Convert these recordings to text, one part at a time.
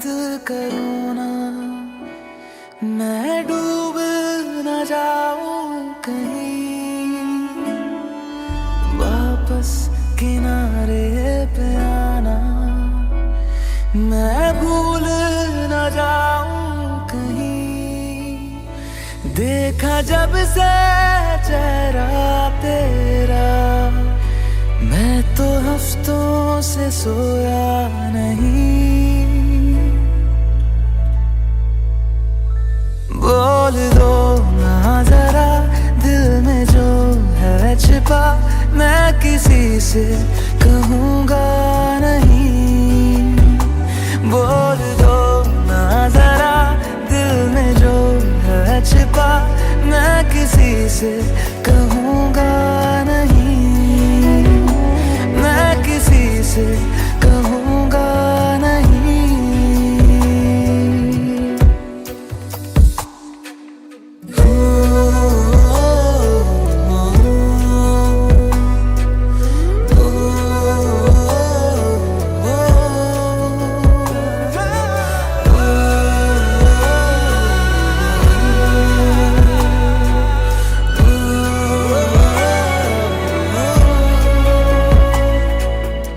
करूँ ना, मैं डूब न जाऊं कहीं, वापस किनारे पे आना, मैं भूल न जाऊं कहीं। देखा जब से चेहरा तेरा, मैं तो हफ्तों से सोया नहीं। बोल दो ना जरा दिल में जो है छिपा, मैं किसी से कहूँगा नहीं। बोल दो ना जरा दिल में जो है छिपा, मैं किसी से कहूँगा नहीं, मैं किसी से कहूँगा नहीं।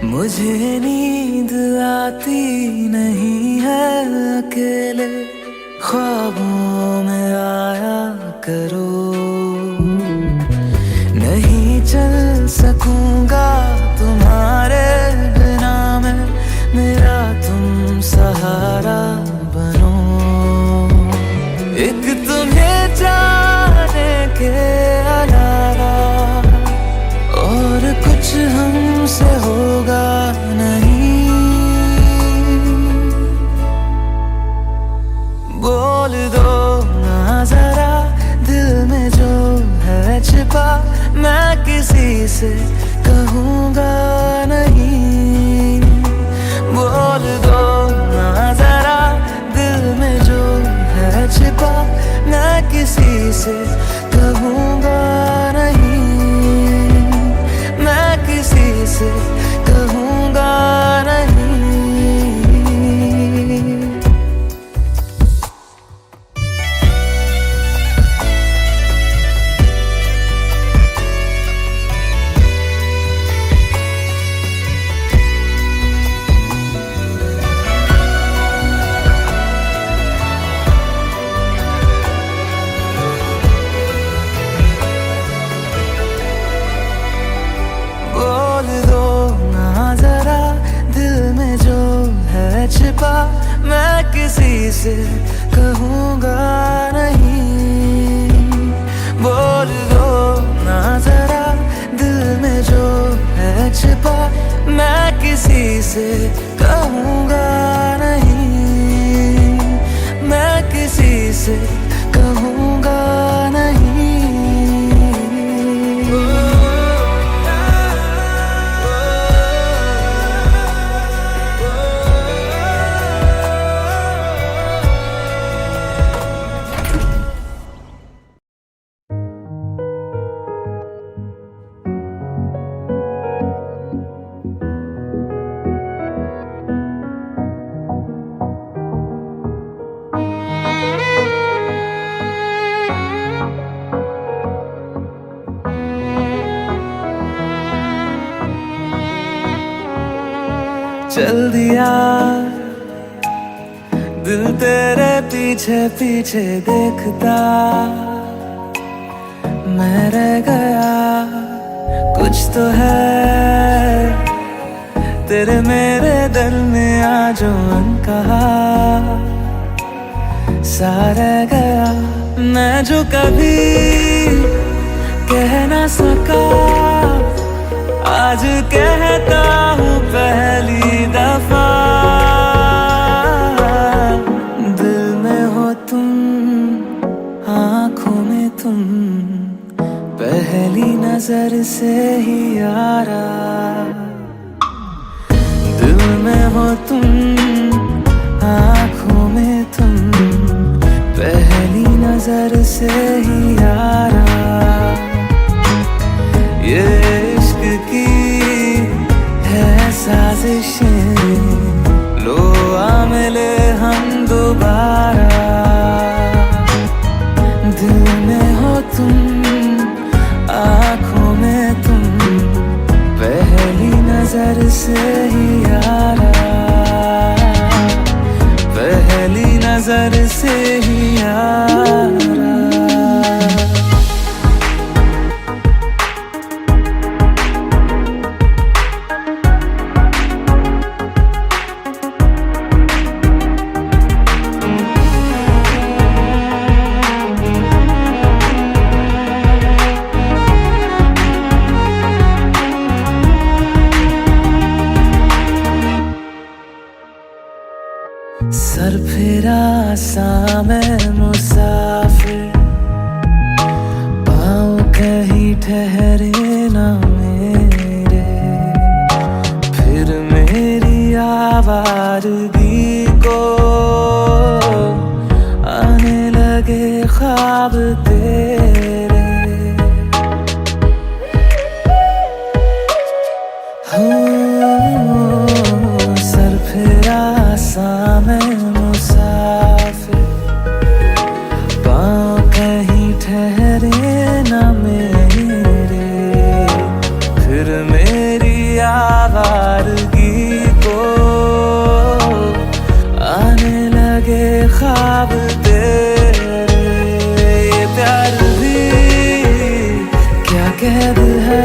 मुझे नींद आती नहीं है अकेले, ख्वाबों में आया करो। नहीं चल सकूंगा तुम्हारे बिना मैं, मेरा तुम सहारा बनो। एक तुम्हें जाने के अलावा और कुछ हमसे होगा नहीं। बोल दो ना जरा दिल में जो है छिपा, मैं किसी से कहूँगा नहीं। बोल दो ना जरा दिल में जो है छिपा, मैं किसी से कहूँगा नहीं, मैं किसी से कहूँगा नहीं। छिपा मैं किसी से कहूँगा नहीं। बोल दो ना जरा दिल में जो है छिपा, मैं किसी से कहूँगा नहीं, मैं किसी से कहूँगा नहीं। चल दिया दिल तेरे पीछे पीछे देखता, मैं रह गया कुछ तो है तेरे मेरे दरमियां जो अनकहा सा रह गया। मैं जो कभी कह ना सका आज कहता हूँ पहली दफा। दिल में हो तुम, आँखों में तुम, पहली नजर से ही यारा। दिल में हो तुम, आँखों में तुम, पहली नजर से ही यारा। ये इश्क की है साजिशें, लो आ मिले नजर से ही यारा। सर फिरा सा मैं मुसाफिर, पाँव कहीं ठहरे ना मेरे, फिर मेरी आवारगी को आने लगे ख्वाब तेरे। सर फिरा सा मैं मुसाफिर, पाँव कहीं ठहरे ना मेरे, फिर मेरी आवारगी को आने लगे ख्वाब तेरे। ये प्यार भी क्या कैद है,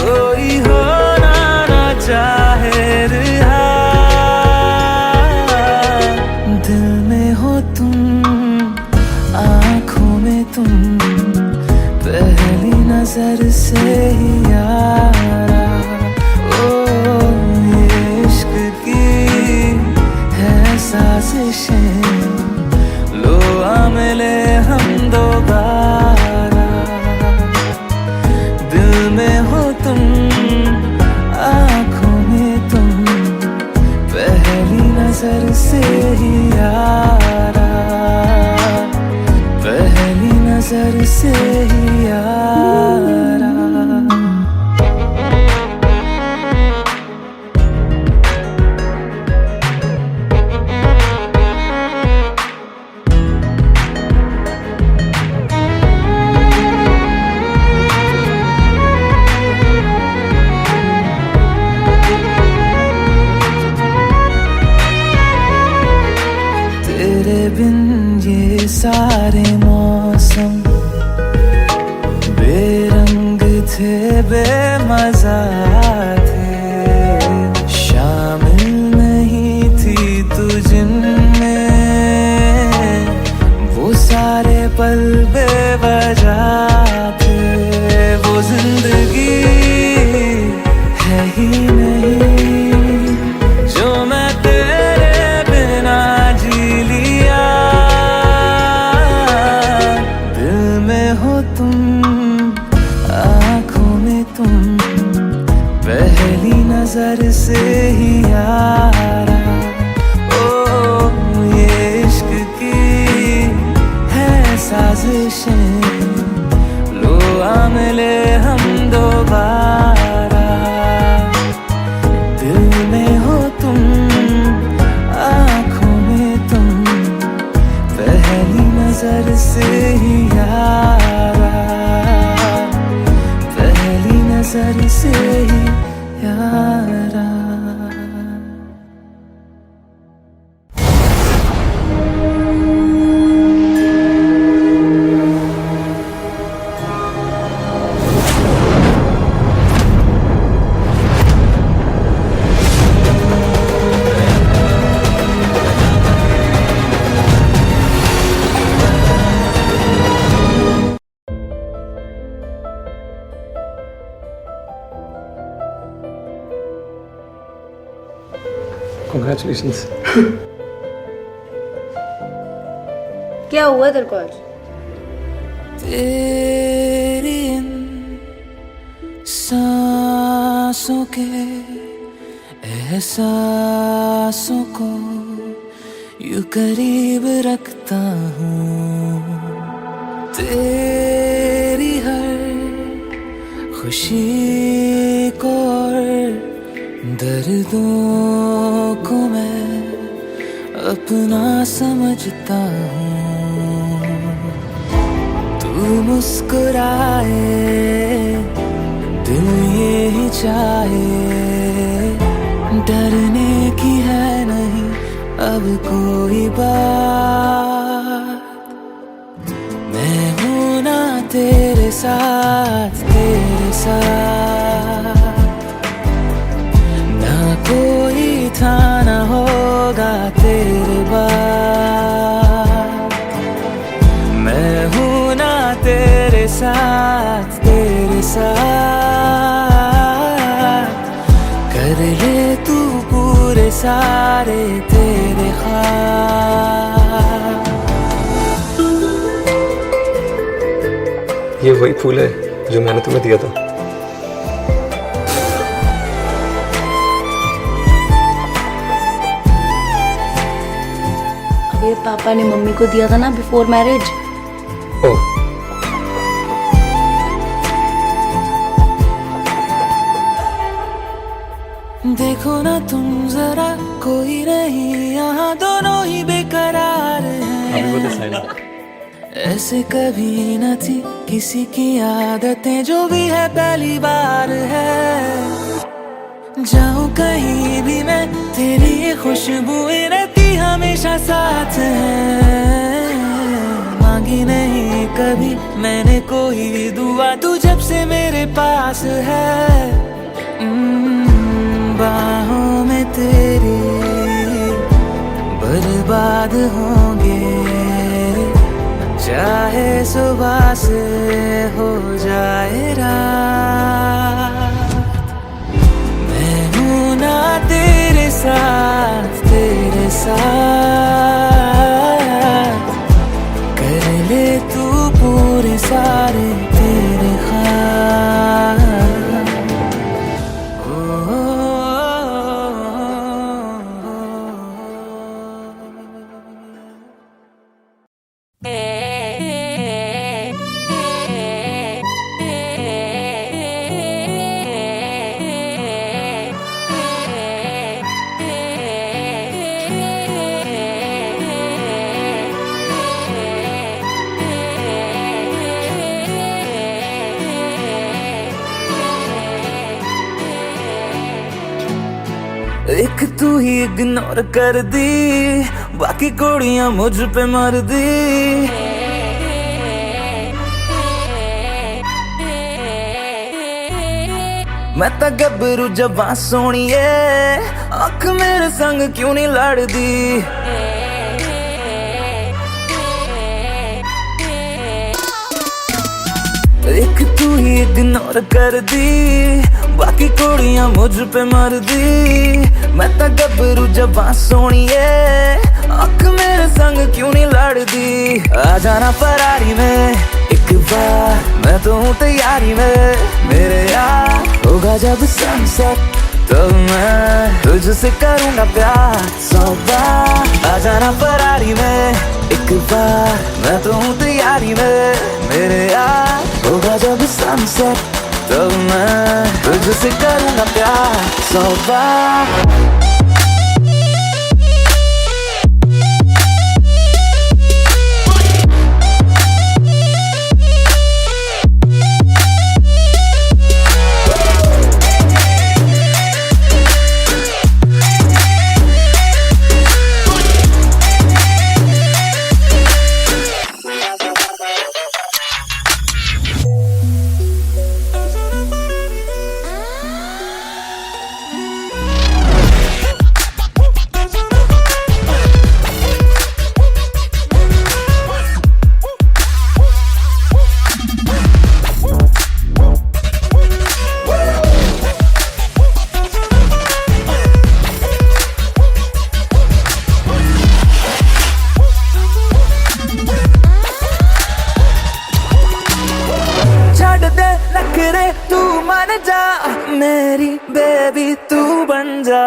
कोई होना ना चाहे रिहा। दिल में हो तुम, आँखों में तुम, पहली नजर से ही यारा। ओ ये इश्क की है साजिशें, लो आ मिले हम दोबारा। दिल में हो तुम, आँखों में तुम, पहली नजर से ही यारा, पहली नजर से ही यारा। तेरे बिन ये सारे मौसम बेरंग थे, बेमजा थे, शामिल नहीं थी तू जिनमें, वो सारे पल बेवजह थे। वो जिंदगी है ही नहीं जो मैं तेरे बिना जी लिया। दिल में हो तुम, आँखों में तुम, पहली नजर से ही यारा। ओ ये इश्क की है साजिशें, लो आ मिले हम दोबारा। दिल में हो तुम, आँखों में तुम, पहली नजर से ही यारा, पहली नजर से ही यारा। Congratulations. क्या हुआ तेरे को आज? तेरी इन सांसों के एहसासों को यूं करीब रखता हूँ, तेरी हर खुशी को और दर्दों को मैं अपना समझता हूँ। तू मुस्कुराए दिल ये ही चाहे, डरने की है नहीं अब कोई बात, मैं हूं ना तेरे साथ, तेरे साथ ना कोई था ना होगा तेरे बाद। मैं हूं ना तेरे साथ, तेरे साथ कर ले तू पूरे सारे तेरे ख्वाब। ये वही फूल है जो मैंने तुम्हें दिया था। अब ये पापा ने मम्मी को दिया था ना बिफोर मैरिज। ओह, देखो ना तुम जरा, कोई नहीं यहाँ, दोनों ही बेकरार हैं। ऐसे कभी न थी किसी की आदतें, जो भी है पहली बार है। जाऊं कहीं भी मैं, तेरी ये खुशबुएं रहती हमेशा साथ है। मांगी नहीं कभी मैंने कोई दुआ, तू जब से मेरे पास है। बाहों में तेरी बर्बाद होंगे, चाहे सुबह से हो जाए रात। मैं हूं ना तेरे साथ, तेरे साथ कर ले तू पूरे सारे तेरे ख्वाब। एक तू ही इग्नोर कर दी, बाकी कुड़ियां मुझ पे मर दी। मैं तो गबरू जवां सोनिए, अख मेरे संग क्यों नहीं लड़दी। एक तू ही इग्नोर कर दी, बाकी कुड़ियां मुझ पे मर दी। मैं तो गबरू जवां सोनिए, अख मेरे संग क्यों नहीं लड़दी। आ जाना फरारी में एक बार, मैं तो हूँ तैयारी में। मेरे यार होगा जब सनसेट, तो मैं तुझसे करूँगा प्यार 100 बार। आ जाना फरारी में एक बार, मैं तो हूँ तैयारी में। मेरे यार होगा जब सनसेट, तो मैं तुझसे करूँगा प्यार 100 बार। तू मान जा मेरी बेबी, तू बन जा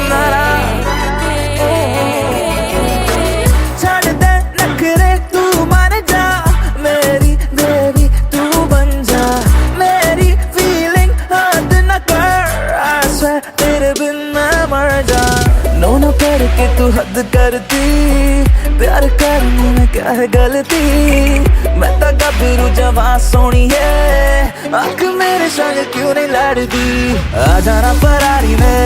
नारा। छाड़ दे नखरे, तू मान जा मेरी बेबी, तू बन जा। मेरी फीलिंग हद न कर, I swear तेरे बिन मैं मर जा। नो न करके तू हद करती, प्यार करने में क्या है गलती। मैं तो गबरू जवां सोनी है, आँख मेरे संग क्यों नहीं लड़दी। आ जाना फरारी में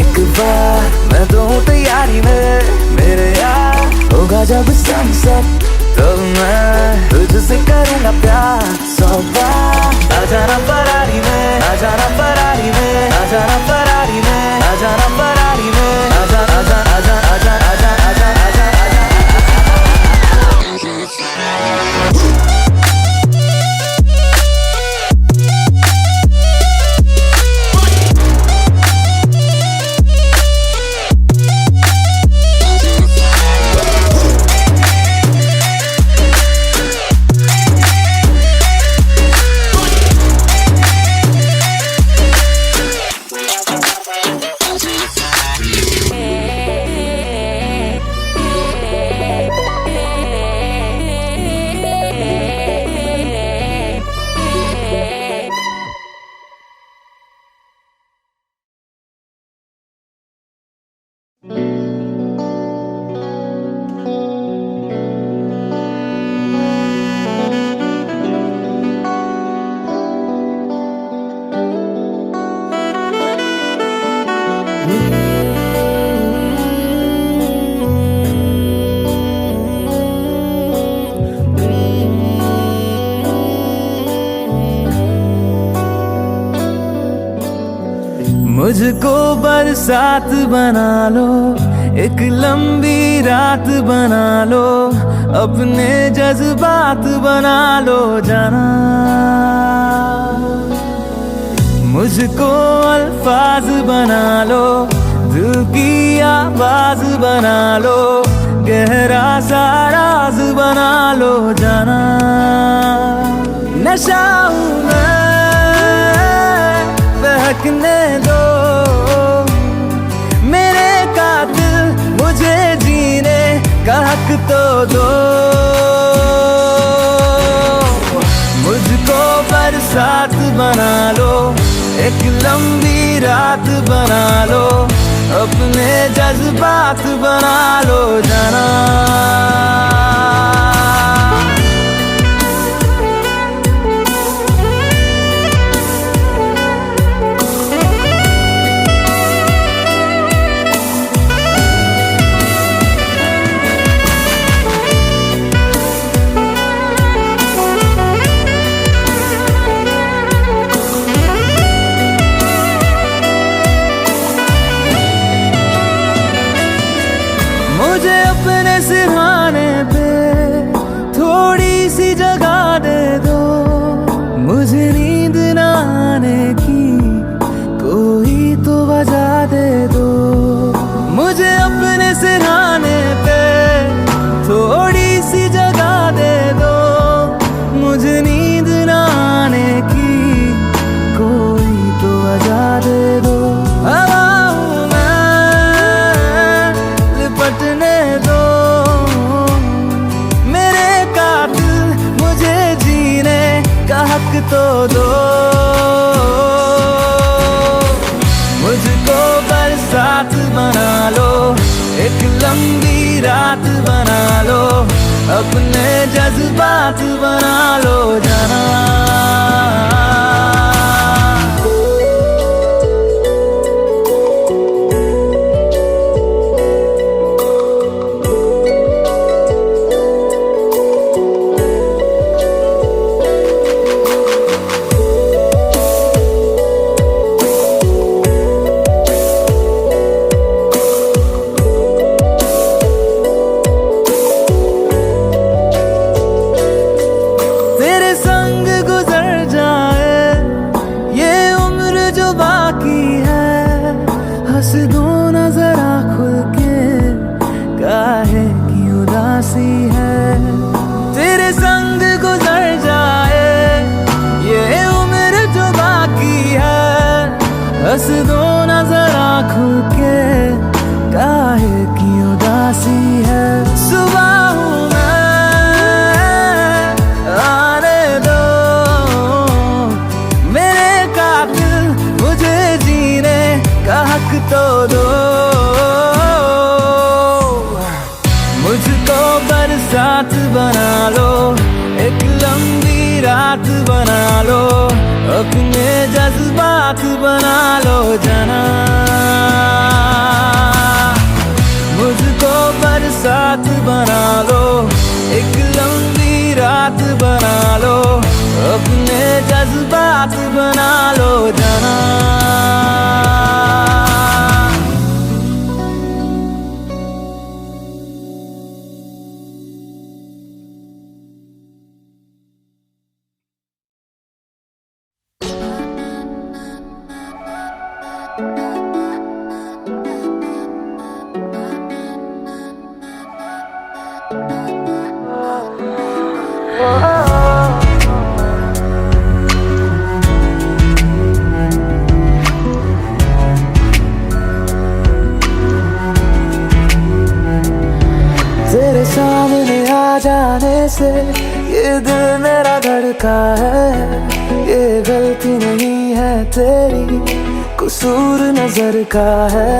एक एक बार मैं तो हूँ तैयारी में मेरे यार, होगा जब सनसेट तब मैं तुझसे करूँगा प्यार 100 बार। आ जाना फरारी में, आ जाना फरारी में, आ जाना फरारी में, आ जाना फरारी में, आ जा आ जा आ जा आ जा आ जा आ जा आ जा आ जा। मुझको बरसात बना लो, एक लंबी रात बना लो, अपने जज्बात बना लो जाना। मुझको अल्फाज बना लो, दिल की आवाज बना लो, गहरा सा राज बना लो जाना। नशा हूँ मैं, बहकने दो मेरे कातिल, मुझे जीने का हक तो दो। मुझको बरसात बना लो, एक लंबी रात बना लो, अपने जज्बात बना लो जाना। मुझे अपने सिरहाने पे थोड़ी सी जगह दे दो, मुझे नींद न आने की कोई तो वजह दे दो। मुझे अपने सिरहाने पे थोड़ी सी जगह दे दो, मुझे नींद न आने की कोई तो वजह दे दो। हवा हूँ मैं, लिपटने दो मेरे कातिल, मुझे जीने का हक तो दो। मुझको बरसात बना लो, एक लंबी रात बना लो, अपने जज्बात बना लो जाना। हंस दो ना जरा खुल के, काहे की उदासी है, तेरे संग गुजर जाए ये उम्र जो बाकी है। हंस दो ना जरा खुल के, काहे की उदासी है। सुबह हूँ मैं, आने दो मेरे कातिल, मुझे जीने का हक तो दो। मुझको बरसात बना लो, एक लंबी रात बना लो, अपने जज्बात बना लो जाना। जाने से ये दिल मेरा धड़का है। ये गलती नहीं है तेरी, कसूर नजर का है।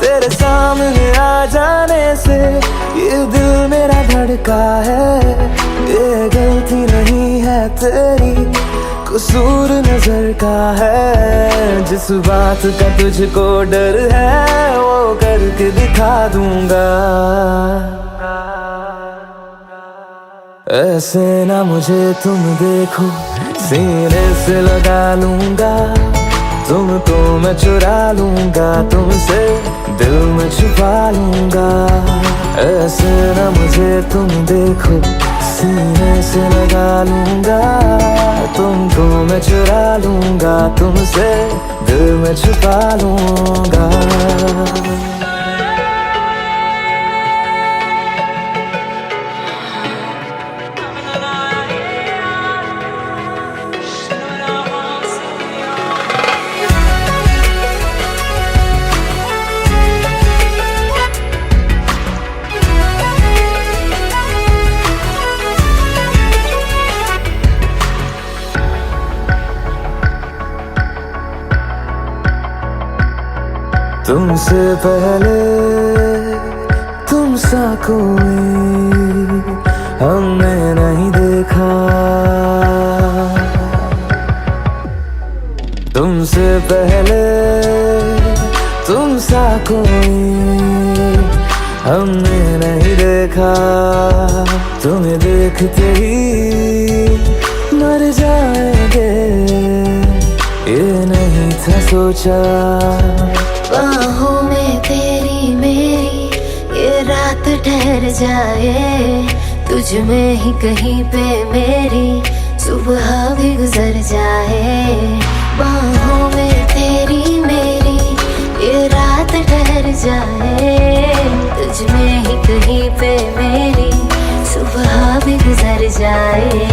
तेरे सामने आ जाने से ये दिल मेरा धड़का है। ये गलती नहीं है तेरी, कसूर नजर का है। जिस बात का तुझको डर है वो करके दिखा दूंगा। ऐसे ना मुझे तुम देखो, सीने से लगा लूंगा। तुमको मैं चुरा लूंगा, तुमसे दिल में छुपा लूंगा। ऐसे ना मुझे तुम देखो, सीने से लगा लूंगा। तुमको मैं चुरा लूंगा, तुमसे दिल में छुपा लूंगा। तुमसे पहले तुम सा कोई हमने नहीं देखा। तुमसे पहले तुम सा कोई हमने नहीं देखा। तुम्हें देखते ही मर जाएंगे, ये नहीं था सोचा। बाहों में तेरी मेरी ये रात ठहर जाए। तुझ में ही कहीं पे मेरी सुबह भी गुजर जाए। बाहों में तेरी मेरी ये रात ठहर जाए। तुझ में ही कहीं पे मेरी सुबह भी गुजर जाए।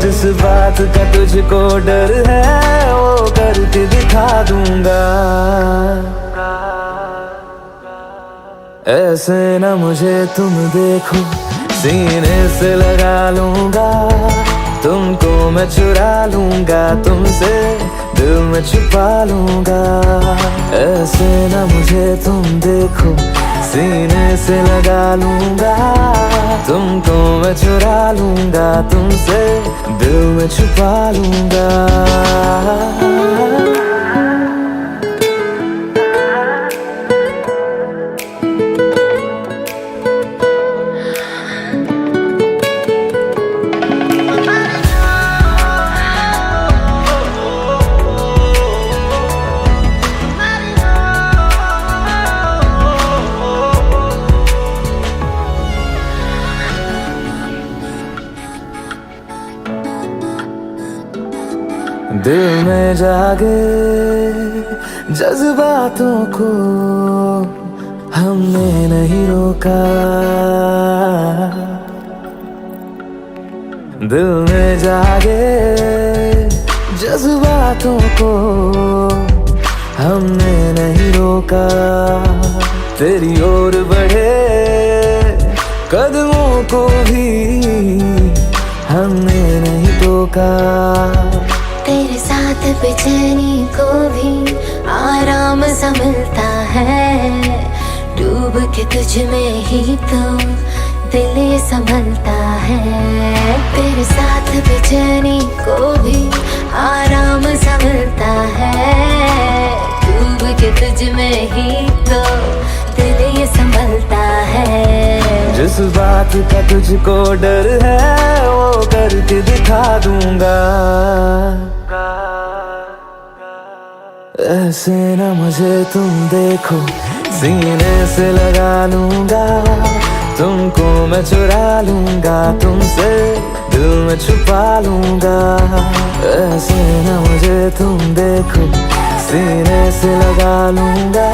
जिस बात का तुझको डर है वो करके दिखा दूंगा। ऐसे ना मुझे तुम देखो, सीने से लगा लूंगा। तुमको मैं चुरा लूंगा, तुमसे दिल में छुपा लूंगा। ऐसे ना मुझे तुम देखो, सीने से लगा लूंगा। तुमको मैं चुरा लूंगा, तुमसे दिल में छुपा लूंगा। दिल में जागे जज्बातों को हमने नहीं रोका। दिल में जागे जज्बातों को हमने नहीं रोका। तेरी ओर बढ़े कदमों को भी हमने नहीं टोका। तेरे साथ बेचैनी को भी आराम सा मिलता है। डूब के तुझ में ही तो दिल ये संभलता है। तेरे साथ बेचैनी को भी आराम सा मिलता है। डूब के तुझ में ही तो दिल ये संभलता है। जिस बात का तुझको डर है वो करके दिखा दूंगा। ऐसे ना मुझे तुम देखो, सीने से लगा लूंगा। तुमको मैं चुरा लूंगा, तुमसे दिल में छुपा लूंगा। ऐसे ना मुझे तुम देखो, सीने से लगा लूंगा।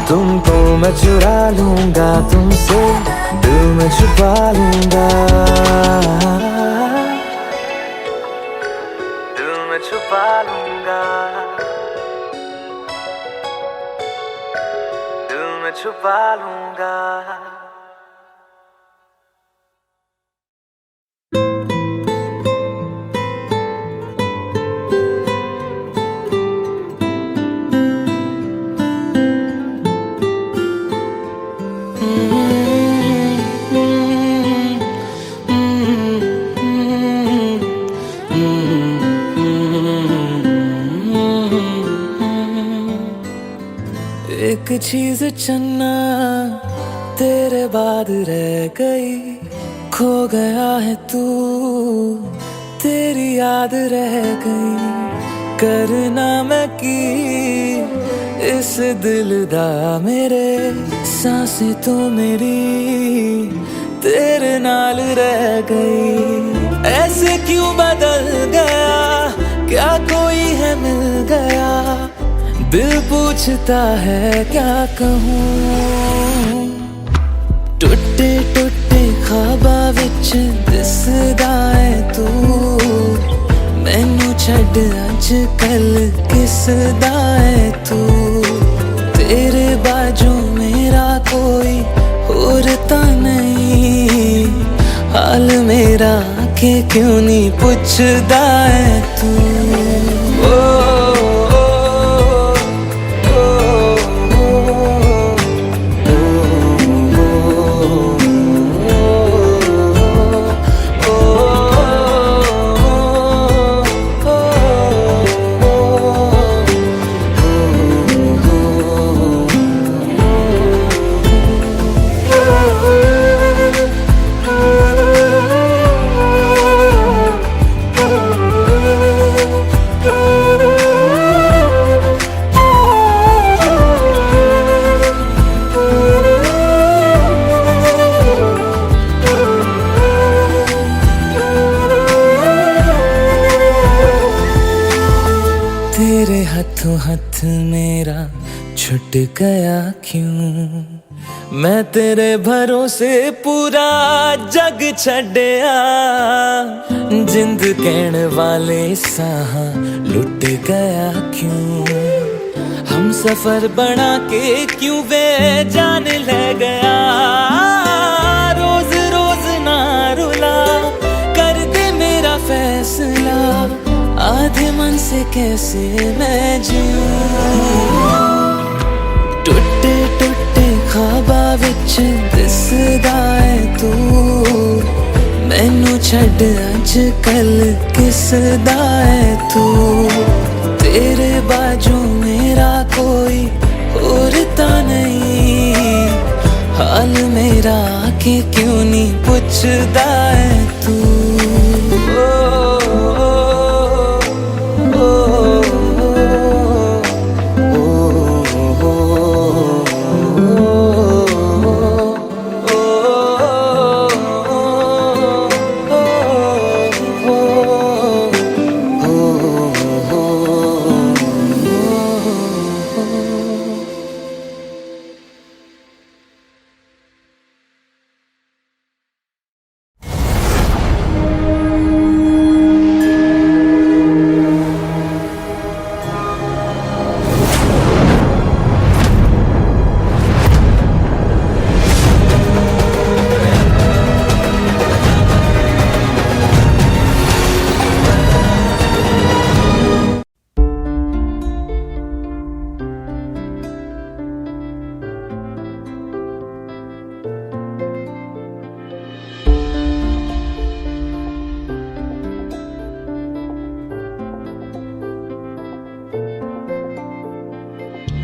तुमको मैं चुरा लूंगा, तुमसे दिल में छुपा लूंगा। दिल में छुपा लूंगा। में छुपा लूंगा। एक चीज चन्ना तेरे बाद रह गई, खो गया है तू तेरी याद रह गई। करना मैं की इस दिल दा मेरे, सांसें तो मेरी तेरे नाल रह गई। ऐसे क्यों बदल गया, क्या कोई है मिल गया, दिल पूछता है क्या कहूँ। टुटे टुटे ख्वाबा विच दिसदा है तू, मैनू छड्ड अज कल किसदा है तू। तेरे बाजू मेरा कोई होर ता नहीं, हाल मेरा के क्यों नहीं पुछदा है तू। तेरे हाथों हाथ मेरा छुट गया क्यों, मैं तेरे भरोसे पूरा जग छड़िया। जिंद कहण वाले साह लुट गया क्यों, हम सफर बना के क्यों वे जान ले गया। रोज रोज ना रुला, कर दे मेरा फैसला, आधे मन से कैसे मैं जीऊं। टुटे टुटे ख्वाबा विच दिसदा है तू, मैनू छड्ड अज कल किसदा है तू। तेरे बाजू मेरा कोई होर ता नहीं, हाल मेरा के क्यों नहीं पुछदा है तू।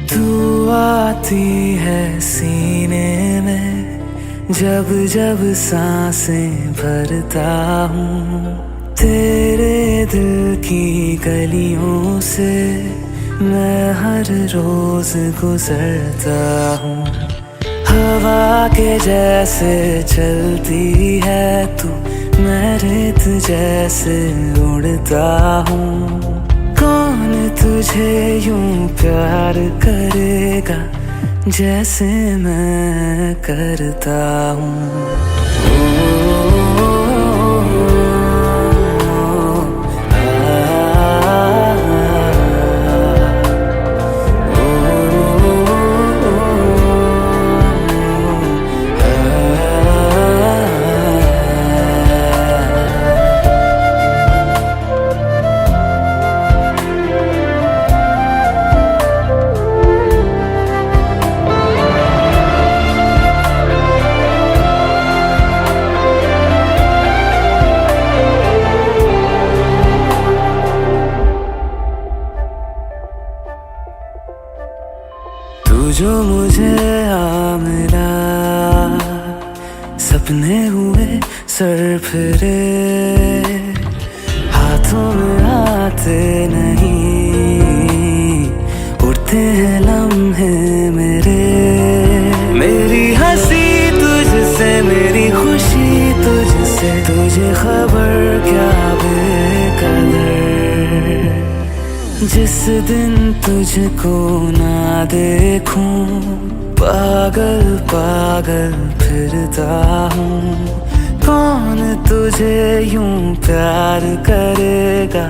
तू आती है सीने में, जब जब सांसें भरता हूँ। तेरे दिल की गलियों से मैं हर रोज गुजरता हूँ। हवा के जैसे चलती है तू, मैं रेत जैसे उड़ता हूँ। कौन तुझे यूं प्यार करेगा जैसे मैं करता हूँ। जो मुझे आ मिला, सपने हुए सर फिरे, हाथों में आते नहीं, उड़ते हैं लम्हे मेरे। मेरी हंसी तुझसे, मेरी खुशी तुझसे, तुझे खबर क्या बेकदर। जिस दिन तुझको ना देखूं, पागल पागल फिरता हूँ। कौन तुझे यूं प्यार करेगा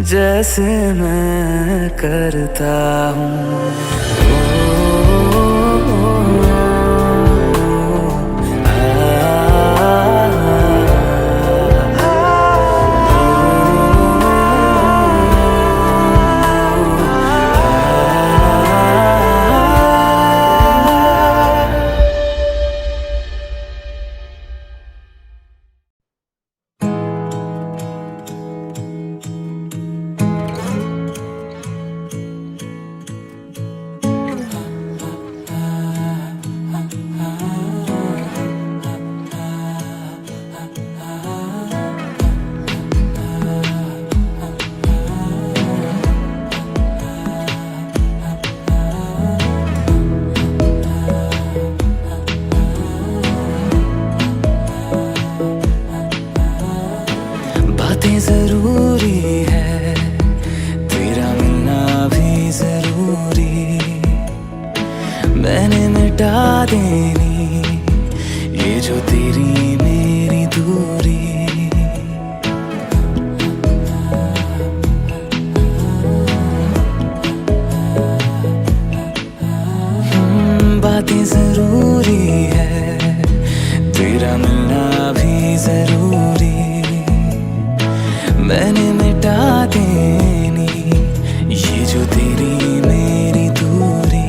जैसे मैं करता हूँ। जरूरी है, तेरा मिलना भी जरूरी। मैंने मिटा देनी ये जो तेरी मेरी दूरी। बातें जरूरी है, तेरा मिलना भी जरूरी। मैंने मिटा देनी ये जो तेरी मेरी दूरी।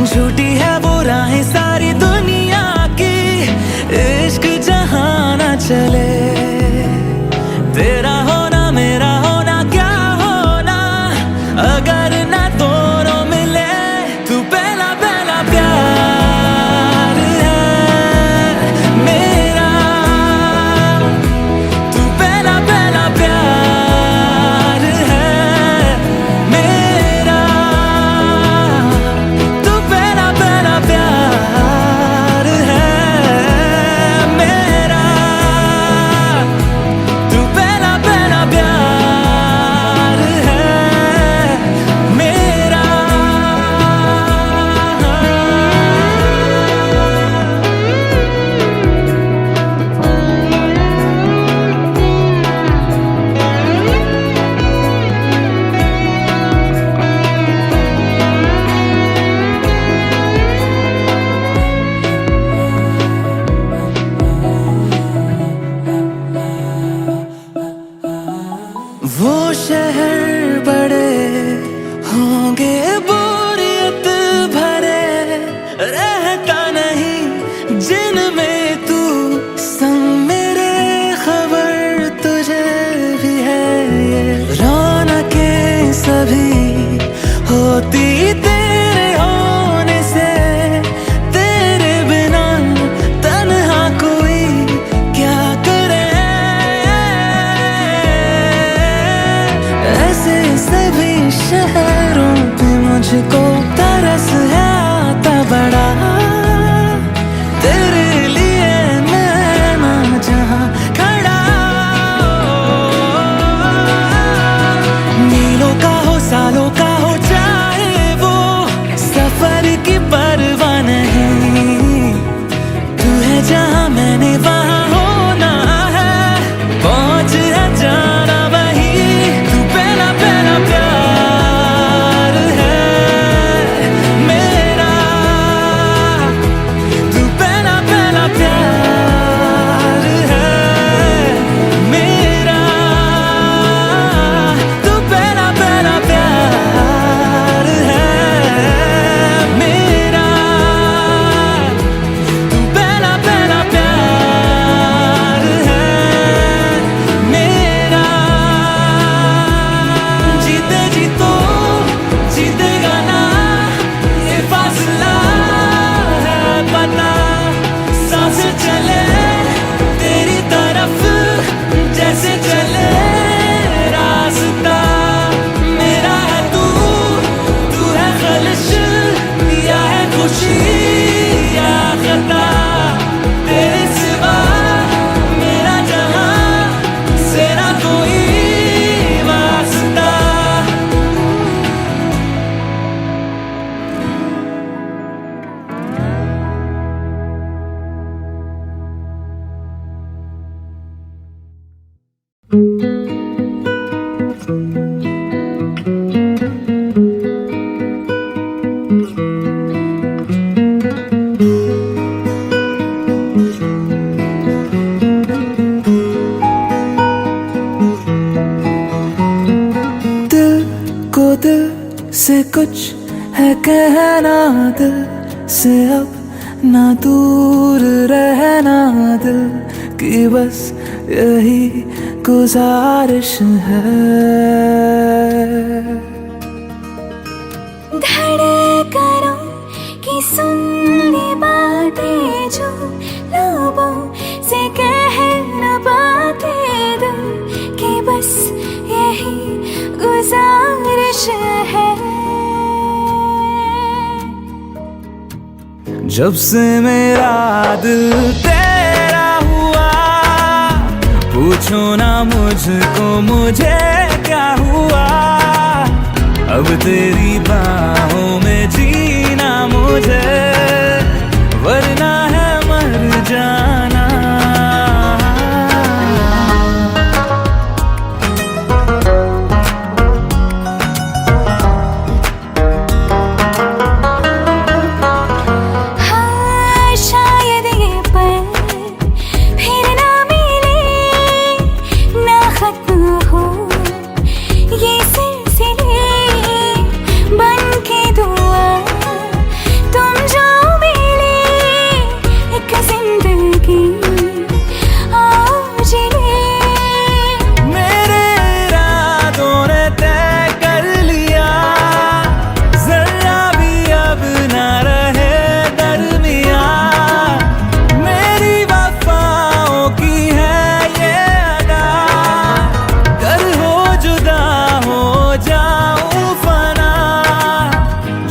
झूठी है वो राहें सारी दुनिया की, इश्क जहां न चले। तेरा होना मेरा होना क्या होना, अगर ना दोनों मिले। तू पहला पहला प्यार है मेरा, तू पहला पहला प्यार है मेरा, तू पहला पहला प्यार है मेरा, तू पहला पहला प्यार है मेरा। वो शहर बड़े होंगे बोरियत भरे, रहता नहीं जिनमें तू संग मेरे। खबर तुझे भी है ये रौनकें सभी होती तेरे होने से। तेरे बिना तन्हा कोई क्या करे, ऐसे सभी शहरों पे मुझको तरस है आता बड़ा। तेरे लिए मैं ना जहाँ खड़ा, मीलों का हो सालों का हो चाहे वो, सफर की परवाह नहीं। तू है जहाँ मैंने वहाँ होना है, पहुँच है जाना वही। तू पहला पहला प्यार दिल से कुछ है कहना, दिल से अब ना दूर रहना, दिल की बस यही गुजारिश है। धड़कनों की सुननी बातें जो लबों से कह न पाते, दिल की बस यही गुजारिश है। जब से मेरा दिल तेरा हुआ, पूछो ना मुझको मुझे क्या हुआ। अब तेरी बाहों में जीना मुझे, वरना है मर जाना।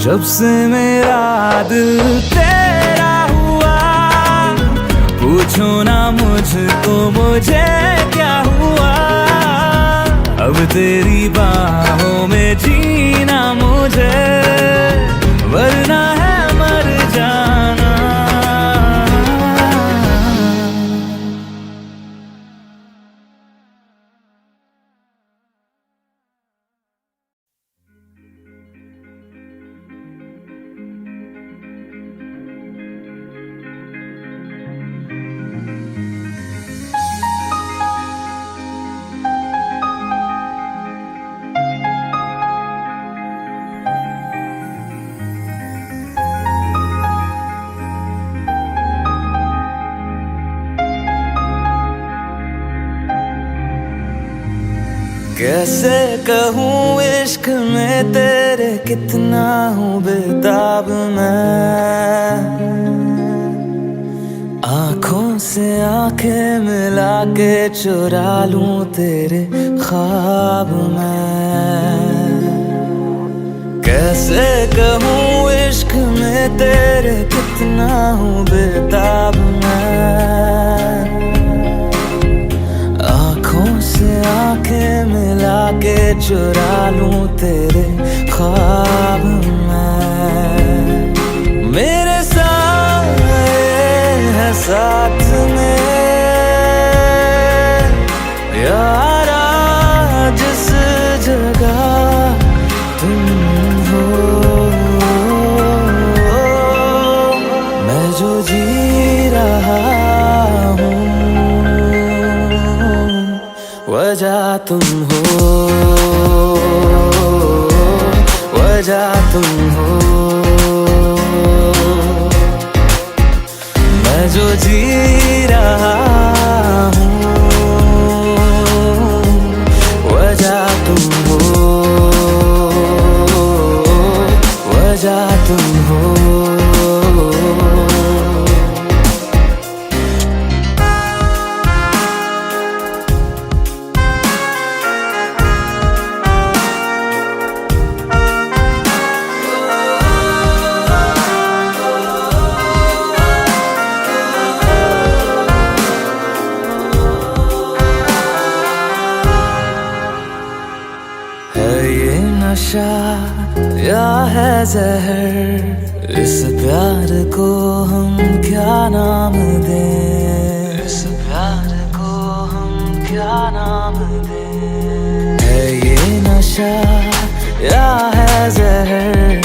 जब से मेरा दिल तेरा हुआ, पूछो ना मुझको मुझे क्या हुआ। अब तेरी बाहों में जीना मुझे, वरना है मर जाना। कैसे कहूँ इश्क में तेरे कितना हूँ बेताब मैं, आँखों से आंखें मिला के चुरा लूं तेरे ख्वाब मैं। कैसे कहूँ इश्क में तेरे कितना हूँ बेताब मैं, आँखों से आंखें मिला के चुरा लूं तेरे ख्वाब मैं। मेरे साए है साथ में यारा, जिस जगह तुम हो, मैं जो जी रहा हूँ वजह तुम हो, वजह तुम हो। मैं जो जी रहा हूँ वजह तुम हो, वजह तुम हो। नशा या है जहर, इस प्यार को हम क्या नाम दें, इस प्यार को हम क्या नाम दें। है ये नशा या है जहर,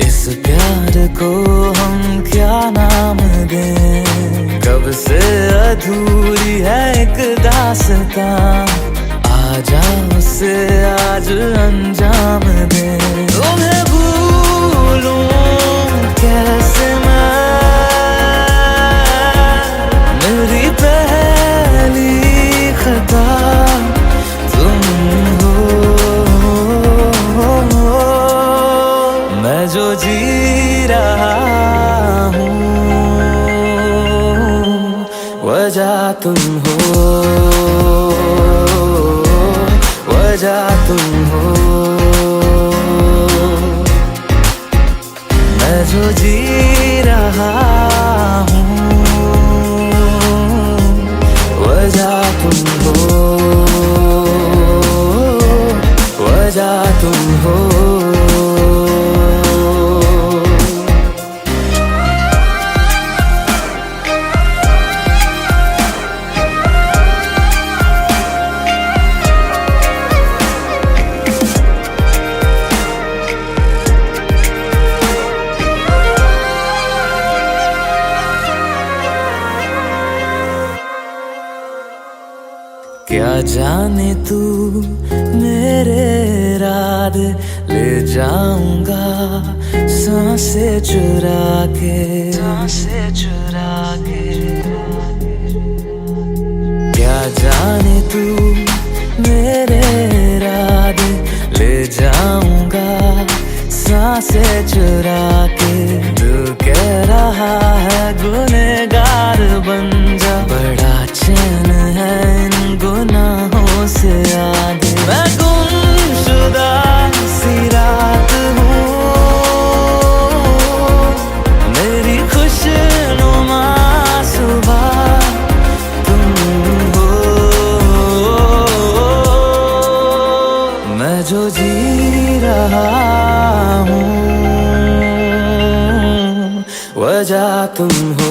इस प्यार को हम क्या नाम दें। कब से अधूरी है एक दास्तां, आजा उसे आज अंजाम दे। तुम हो, वजह तुम हो। मैं जो जी रहा हूँ, वजह तुम हो, वजह तुम हो। क्या जाने तू मेरे रात ले जाऊंगा सांसें चुरा के, सांसें चुरा के। क्या जाने तू मेरे रात ले जाऊंगा सांसें चुरा के। दिल कह रहा है गुनहगार बन जा, बड़ा चैन है इन गुनाहों से आगे। मैं गुमशुदा सी रात हूँ, मेरी खुशनुमा सुबह तुम हो। मैं जो जी रहा हूँ, वजह तुम हो,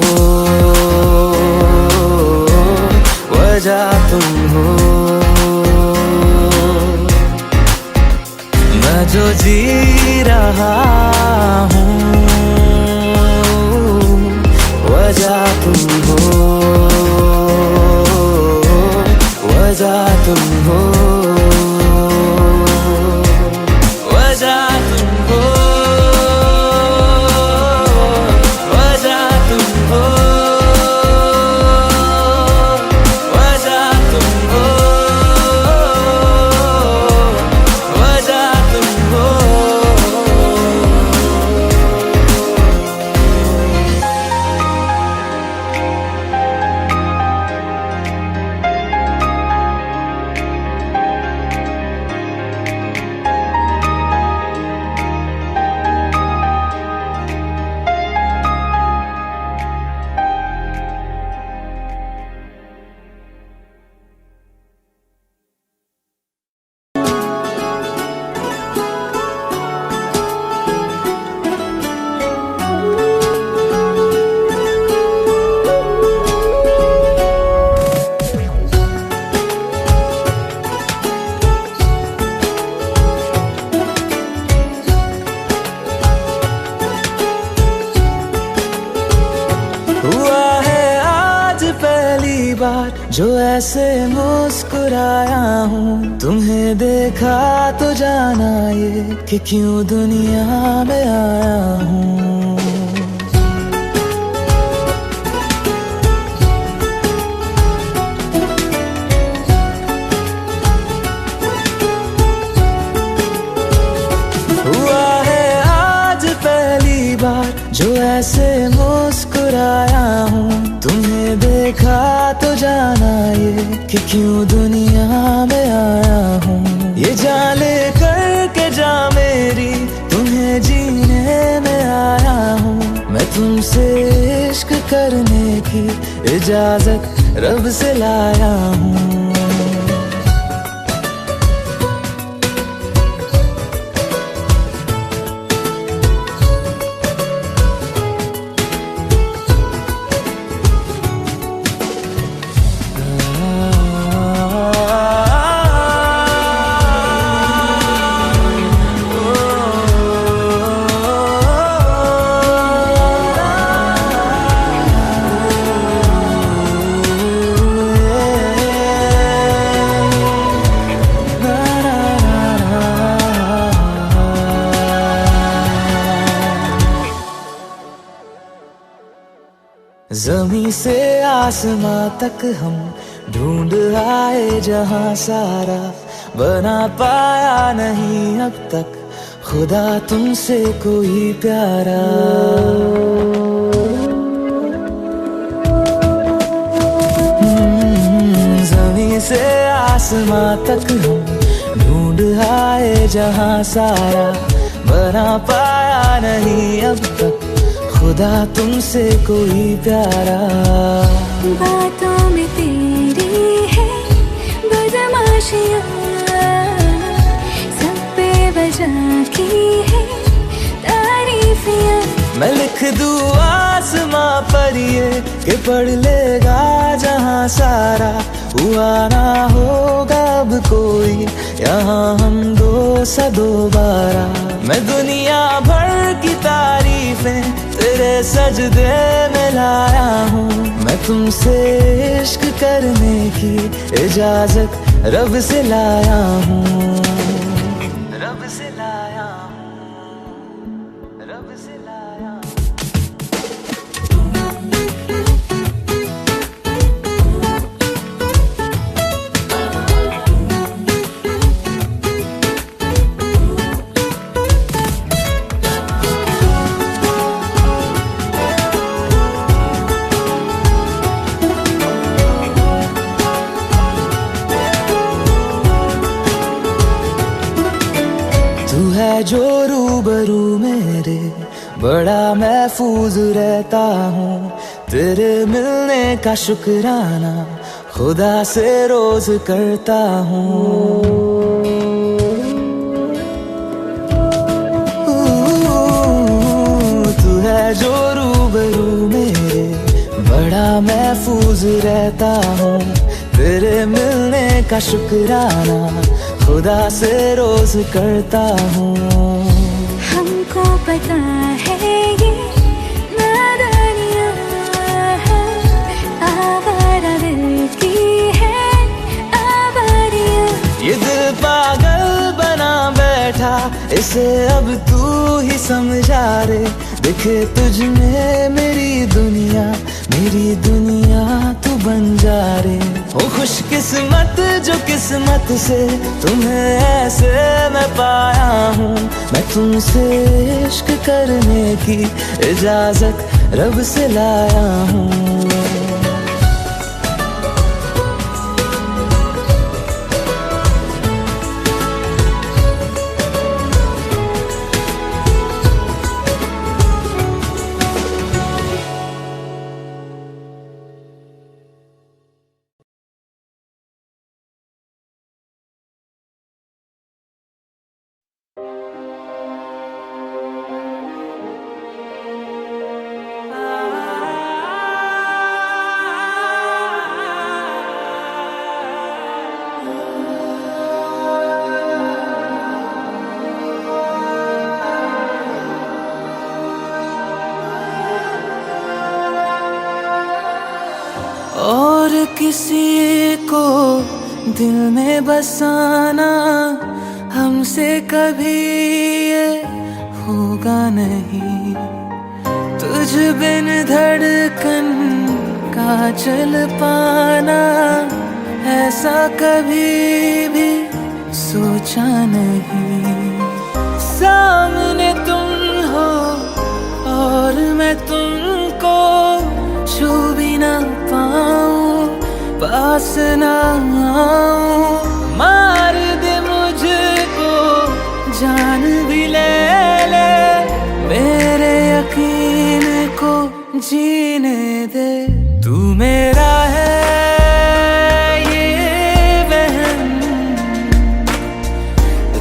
वजह तुम हो। मैं जो जी रहा हूँ, वजह तुम हो, वजह तुम हो, वजह तुम हो, वजह तुम हो, वजह तुम हो, वजह तुम हो। हुआ है आज पहली बार जो ऐसे मुस्कुराया हूँ। तुम्हें देखा तो जाना ये कि क्यों दुनिया में आया हूँ। हुआ है आज पहली बार जो ऐसे मुस्कुराया हूँ। तुम्हें देखा तो जाना ये कि क्यों दुनिया में आया हूँ। ये जान ले करके जा मेरी, तुम्हें जीने में आया हूँ। मैं तुमसे इश्क करने की इजाजत रब से लाया हूँ। ज़मीं से आसमां तक हम ढूंढ आए जहां सारा, बना पाया नहीं अब तक खुदा तुमसे कोई प्यारा। से आसमां तक हम ढूंढ आए जहां सारा, बना पाया नहीं अब तक खुदा तुमसे कोई प्यारा। बातों में तेरी है बदमाशियाँ, सब पे वजह की है तारीफियाँ। मैं लिख दूँ आसमां पर ये कि पढ़ लेगा जहां सारा, हुआ ना होगा अब कोई यहाँ हम दो सा दोबारा। मैं दुनिया भर की तारीफें तेरे सजदे में लाया हूँ, मैं तुमसे इश्क करने की इजाजत रब से लाया हूँ, रब से लाया हूँ, रब से लाया हूँ। तू है जो रूबरू मेरे, बड़ा महफूज रहता हूँ, तेरे मिलने का शुक्राना खुदा से रोज करता हूँ। तू है जो रूबरू मेरे, बड़ा महफूज रहता हूँ, तेरे मिलने का शुक्राना खुदा से रोज करता हूँ। हमको पता है ये नादानियाँ हैं, आवारा दिल की है आवारियाँ। ये दिल पागल बना बैठा, इसे अब तू ही समझा रे, दिखे तुझ में मेरी दुनिया तू बन जा रे। ओ खुशकिस्मत जो किस्मत से तुम्हें ऐसे मैं पाया हूँ, मैं तुमसे इश्क करने की इजाजत रब से लाया हूँ। और किसी को दिल में बसाना हमसे कभी ये होगा नहीं, तुझ बिन धड़कन का चल पाना ऐसा कभी भी सोचा नहीं। सामने तुम हो और मैं तुमको छू भी ना पाऊं, पास ना आऊं, मार दे मुझको जान भी ले मेरे यकीन को जीने दे। तू मेरा है ये वहम,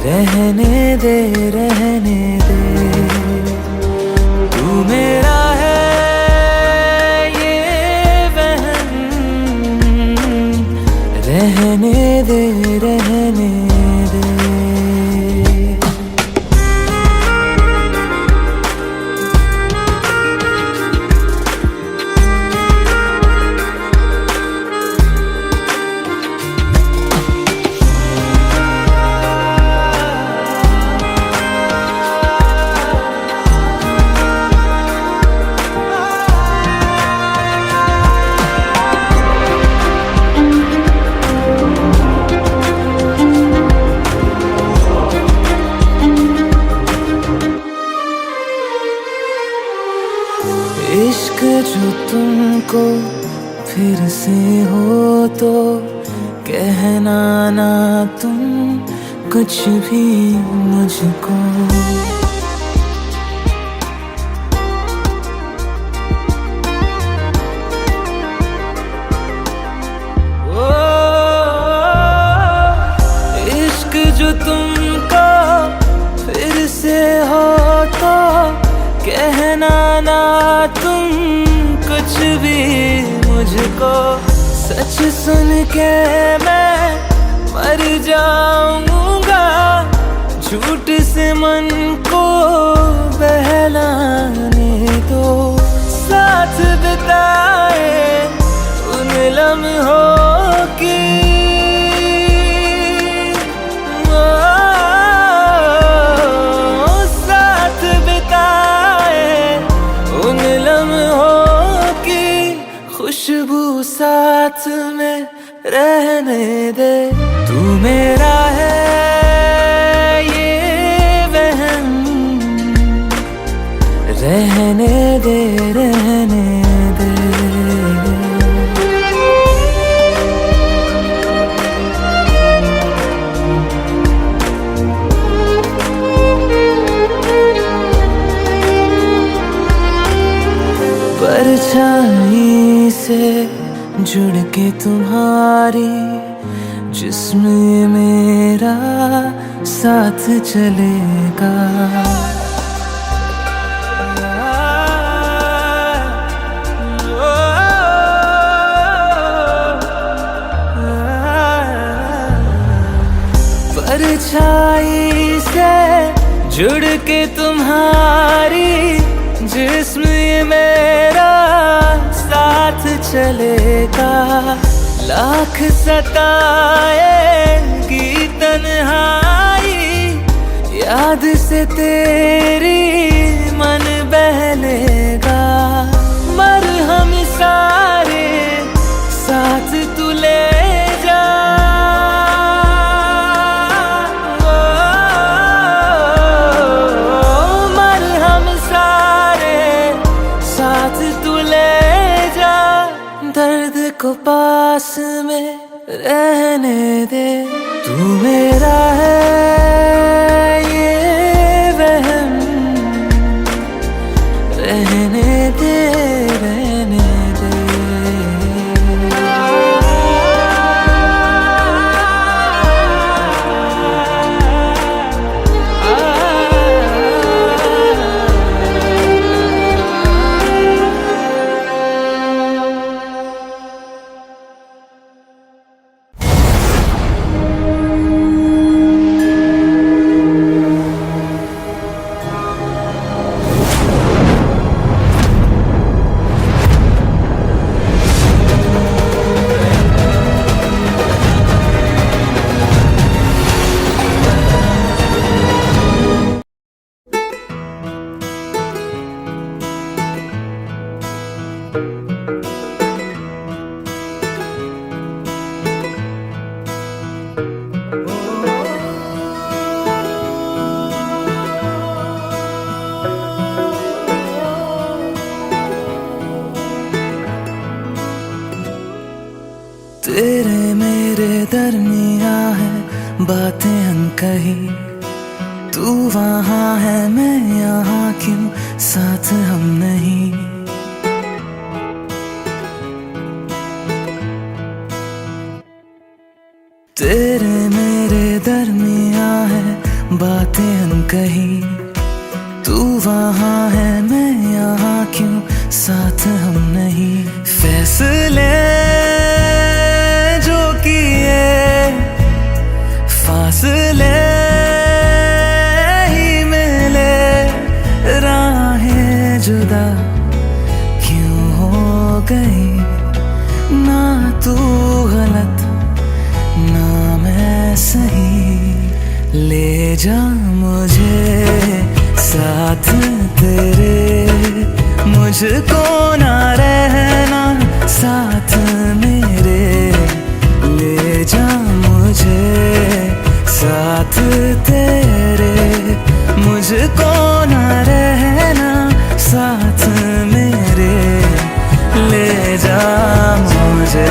रहने दे तू मेरा है ये वहम, रहने दे इश्क जो तुमको फिर से हो तो कहना ना तुम कुछ भी मुझको। इश्क जो तुमको फिर से हो तो कहना ना तुम कुछ भी मुझको। सच सुन के मैं मर जाऊंगा, झूठ से मन को बहलाने दो। साथ बिताए उन लम्हों की साथ बिताए उन लम्हों की खुशबू साथ में रहने दे। तू मेरा है ये वहम, रहने दे रहने दे। परछाई से जुड़ के तुम्हारी जिस्म ये मेरा साथ चलेगा। परछाई से जुड़ के तुम्हारी जिस्म ये मेरा साथ चलेगा। लाख सताएगी तन्हाई, याद से तेरी मन बहलेगा। मरहम सारे साथ तू ले जा, मरहम सारे साथ तू ले जा। दर्द को पास में रहने दे। तू मेरा है ये वहम, रहने दे रहने दे। तेरे मेरे दरमिया है बातें अनकही। तू वहाँ है मैं यहाँ, क्यों साथ हम नहीं। तेरे मेरे दरमिया है बातें अनकही। तू वहाँ है मैं यहाँ, क्यों साथ हम नहीं। फैसले जो किए फासले ही मिले, राहें जुदा क्यों हो गई। ना तू गलत ना मैं सही, ले जा मुझे साथ तेरे। मुझको ना रहना साथ मेरे, ले जा मुझे साथ तेरे। मुझको ना रहना साथ मेरे, ले जा मुझे।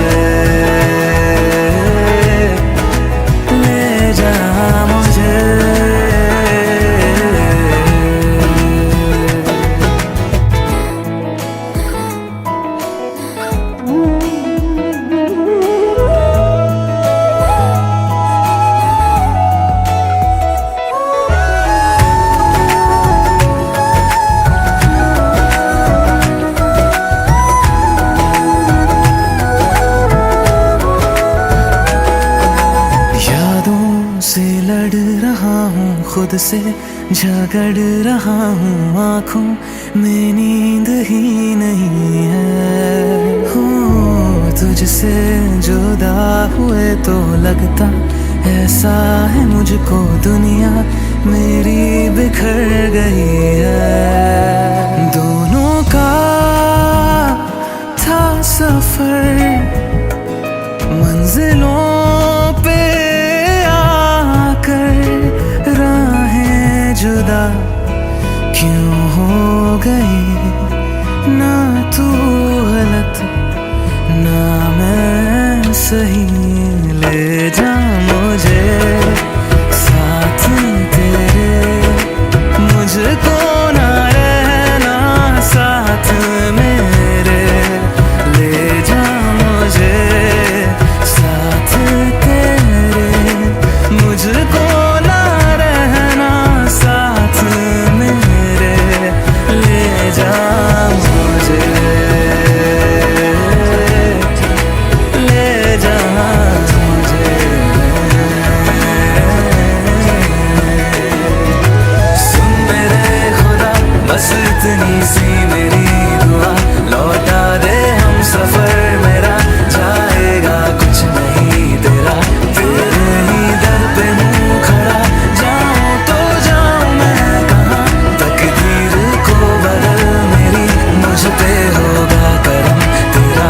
झगड़ रहा हूँ, आँखों में नींद ही नहीं है। हो तुझसे जुदा हुए तो लगता ऐसा है मुझको दुनिया मेरी बिखर गई है। दोनों का था सफर, मंजिलों पे आकर राहें जुदा क्यों हो गई। ना तू गलत ना मैं सही, ले जा मुझे साथ तेरे, मुझको ना रहना साथ मेरे। ले जा मुझे साथ तेरे, मुझको ना रहना साथ मेरे। ले जा मुझे, ले जा मुझे। सुन मेरे खुदा बस इतनी सी मेरी दुआ, लौटा दे हम सफर मेरा, जाएगा कुछ नहीं तेरा। तेरे ही दर पे हूँ खड़ा, जाऊँ तो जाऊँ मैं कहाँ। तकदीर को बदल मेरी, मुझ पे होगा करम तेरा।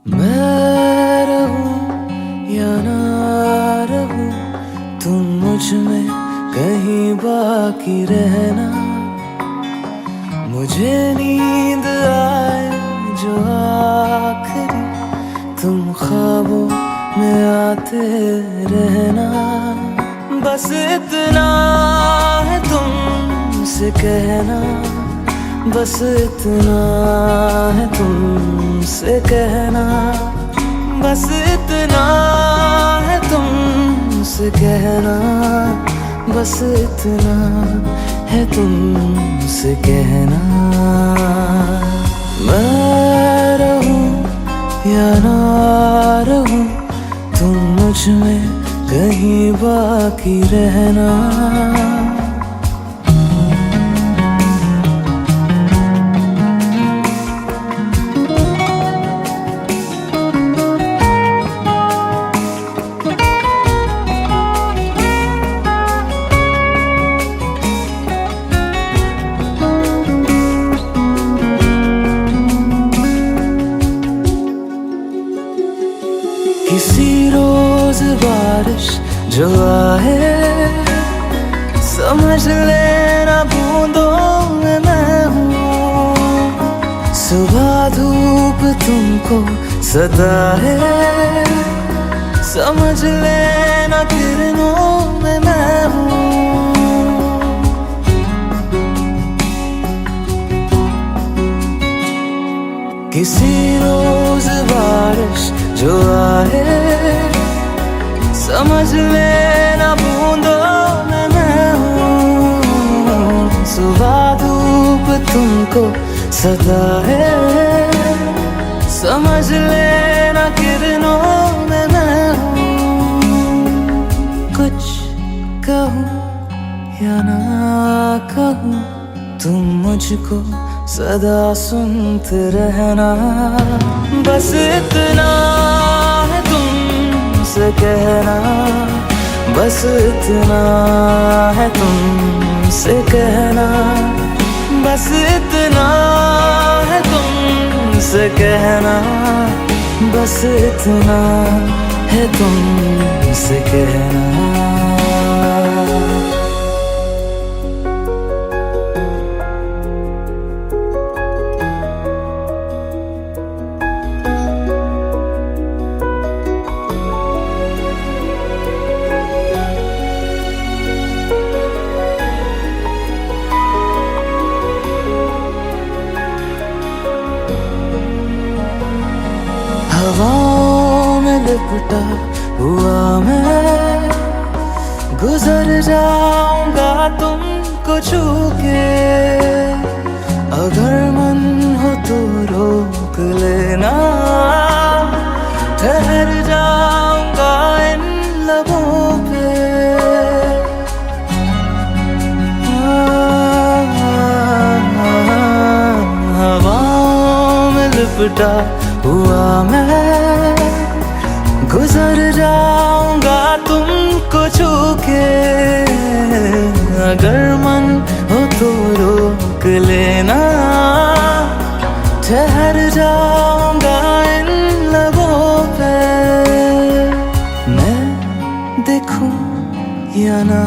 मैं रहूं या ना रहूं, तुम मुझ में कहीं बाकी रहना। मुझे नींद आए जो आखिरी, तुम ख्वाबों में आते रहना। बस इतना है तुमसे कहना, बस इतना है तुमसे कहना। बस इतना है तुमसे कहना, बस इतना है तुमसे कहना। मैं रहूं या ना रहूं, तुम मुझ में कहीं बाकी रहना। किसी रोज बारिश जो आए, समझ लेना बूंदों में मैं हूँ। सुबह धूप तुमको सताए, समझ लेना किरणों में मैं हूँ। किसी रोज बारिश जो आए, समझ लेना बूंदों में मैं हूँ। सुबह धूप तुमको सताए, समझ लेना किरणों में मैं हूँ। कुछ कहूँ या ना कहूँ, तुम मुझको सदा सुनते रहना। बस इतना है तुमसे कहना, बस इतना है तुमसे कहना। बस इतना है तुमसे कहना, बस इतना है तुमसे कहना। तुमको छू के, अगर मन हो तो रोक लेना, ठहर जाऊंगा इन लबों पे। हवाओं में लिपटा हुआ मैं गुजर जाऊंगा तुमको छू के, अगर मन हो तो रोक लेना, ठहर जाऊंगा इन लबों पे। मैं देखूं या ना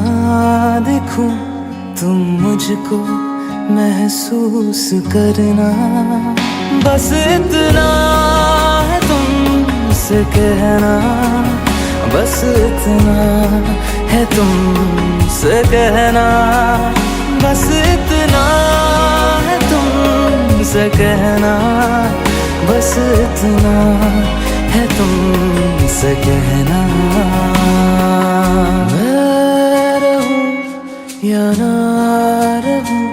देखूं, तुम मुझको महसूस करना, बस इतना है तुमसे कहना, बस इतना है तुमसे कहना, बस इतना है तुमसे कहना, बस इतना है तुमसे कहना। मैं रहूं या ना रहूं,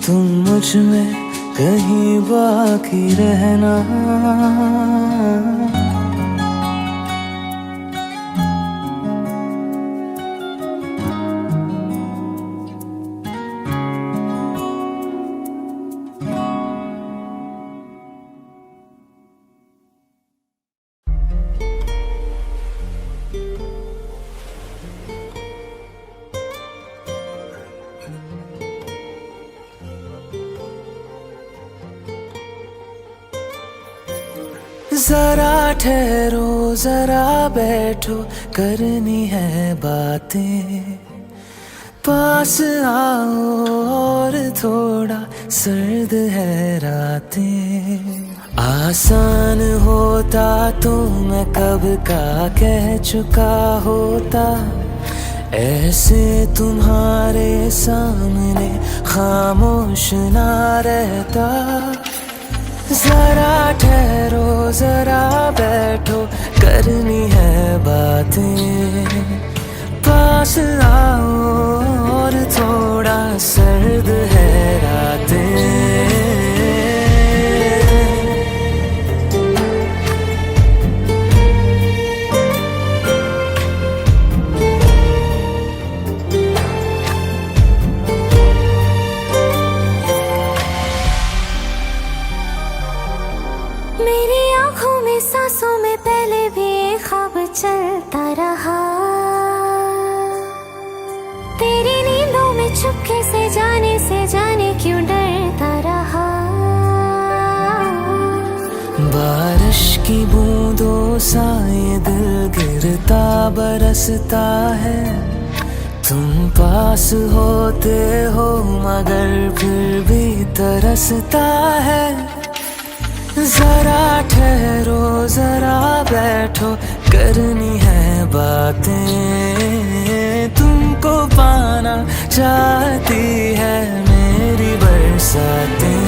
तुम मुझ में कहीं बाकी रहना। जरा ठहरो जरा बैठो, करनी है बातें, पास आओ और थोड़ा सर्द है रातें। आसान होता तो मैं कब का कह चुका होता, ऐसे तुम्हारे सामने खामोश ना रहता। जरा ठहरो जरा बैठो, करनी है बातें, पास आओ और थोड़ा सर्द है रातें। मेरी आँखों में सांसों में पहले भी एक ख्वाब चलता रहा, तेरी नींदों में चुपके से जाने क्यों डरता रहा। बारिश की बूंदों सा ये दिल गिरता बरसता है, तुम पास होते हो मगर फिर भी तरसता है। जरा ठहरो जरा बैठो, करनी है बातें, तुमको पाना चाहती है मेरी बरसातें।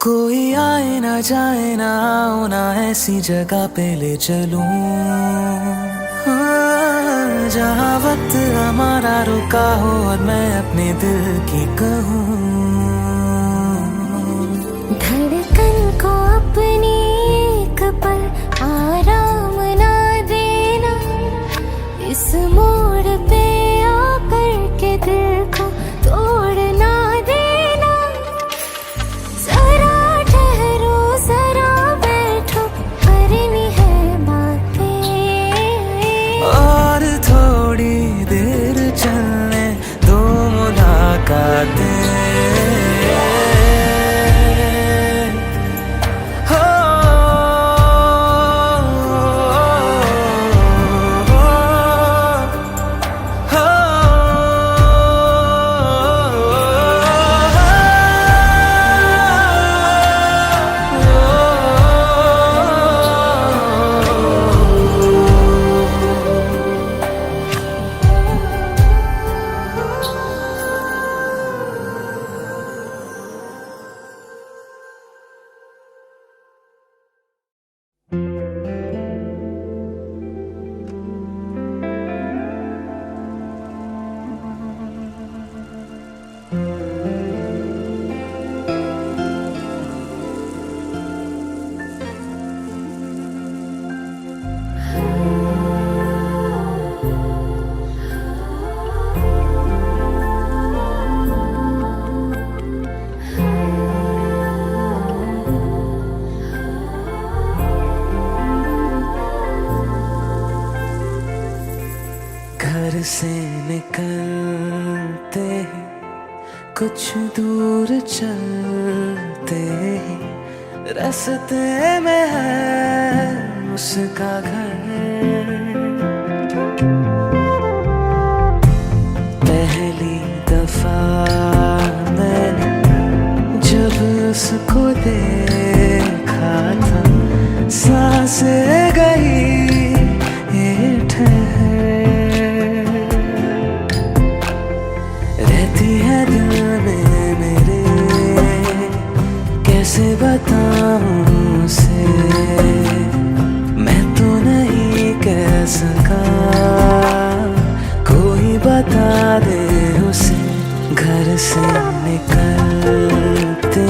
कोई आए ना जाए ना आओ ना, ऐसी जगह पे ले चलूं जहाँ वक्त हमारा रुका हो और मैं अपने दिल की कहूँ। धड़कन को अपनी एक पल आराम ना देना, इस मोड़ पे आकर के दिल को तोड़ ना देना। जरा ठहरो जरा बैठो, करनी है बातें, और थोड़ी देर चलने दो मुलाकातें। से निकलते ही कुछ दूर चलते ही रास्ते में है उसका घर। पहली दफा मैंने जब उसको देखा था सांसें गई ये ठहर, रहती है दिल में मेरे कैसे बताऊं उसे, मैं तो नहीं कह सका कोई बता दे उसे। घर से निकलते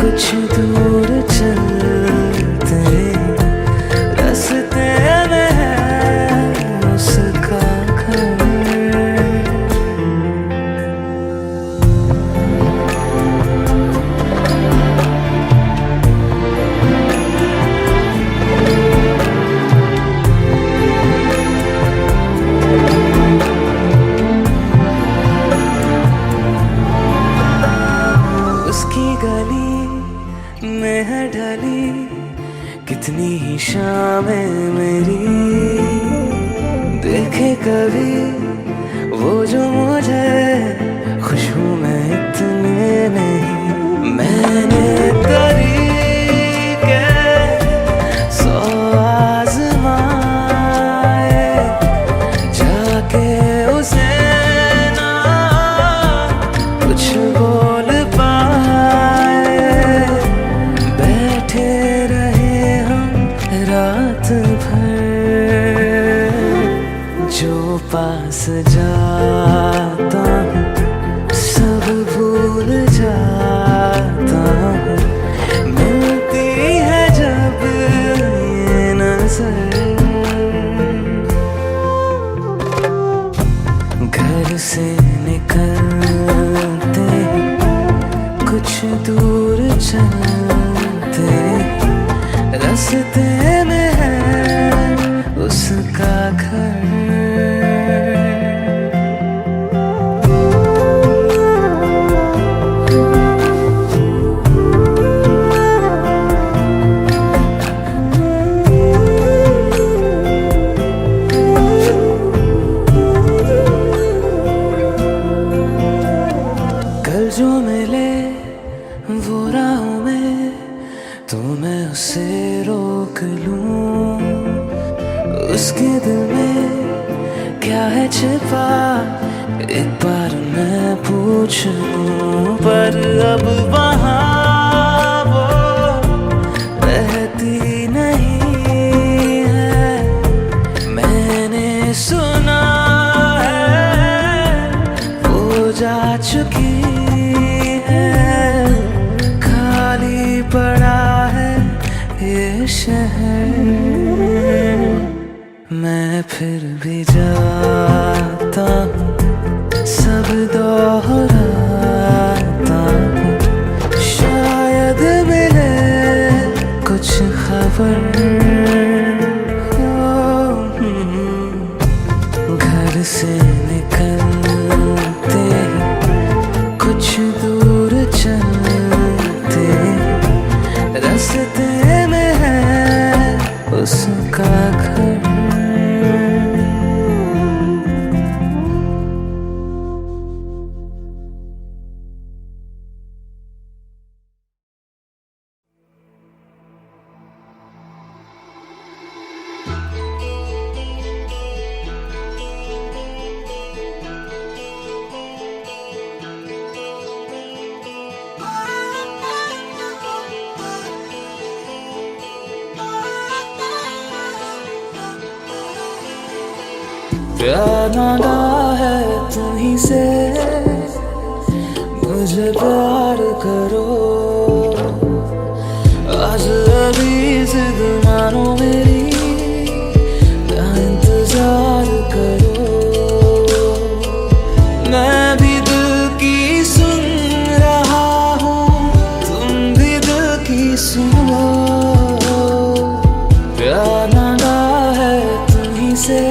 कुछ दूर चलते रास्ते में है उसका घर। उसकी गली में है ढली कितनी ही शामें मेरी, देखे कभी वो जो मुझे खुशबू में इतने नहीं। मैंने तरीके सौ आज़माए जाके उसे ना कुछ बोल पाए, बैठे रहे हम रात भर। जो पास जाता हूँ सब भूल जाता हूँ, मिलती है जब ये नजर। घर से निकलते कुछ दूर चलते रास्ते में है उसका घर। कल जो मिले वो राहों में तो मैं उसे रोक लूं, उसके दिल में क्या है छिपा एक बार मैं पूछ लूं। पर अब वहाँ वो रहती नहीं है, मैंने सुना है वो जा चुकी है। खाली पड़ा है ये शहर, मैं फिर भी जाता हूँ सब दोहराता हूँ, शायद मिले कुछ खबर। घर से निकलते कुछ दूर चलते रास्ते में है उसका घर। प्यार मांगा है तुम्हीं से, मुझे प्यार करो। आज अभी जिद मानो मेरी, क्या इंतजार करो। मैं भी दिल की सुन रहा हूँ, तुम भी दिल की सुनो। प्यार मांगा है तुम्हीं से,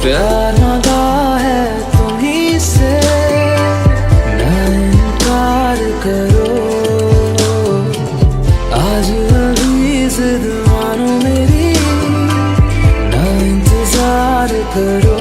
प्यार मांगा है तुम्हीं से, ना इनकार करो। आज अभी जिद मानो मेरी, ना इंतजार करो।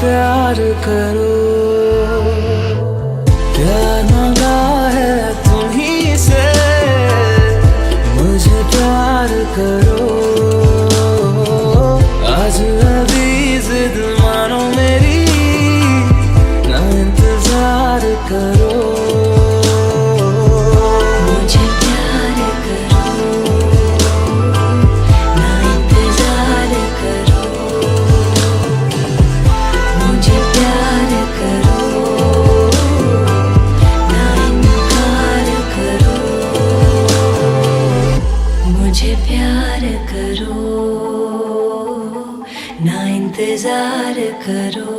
प्यार करो, प्यार मांगा है तुम्हीं से, मुझे प्यार करो। आज अभी जिद मानो मेरी, ना इंतजार करो। मुझे प्यार करो, ना इंतजार करो। मुझे प्यार करो, ना इनकार करो। मुझे प्यार करो, ना इंतजार करो।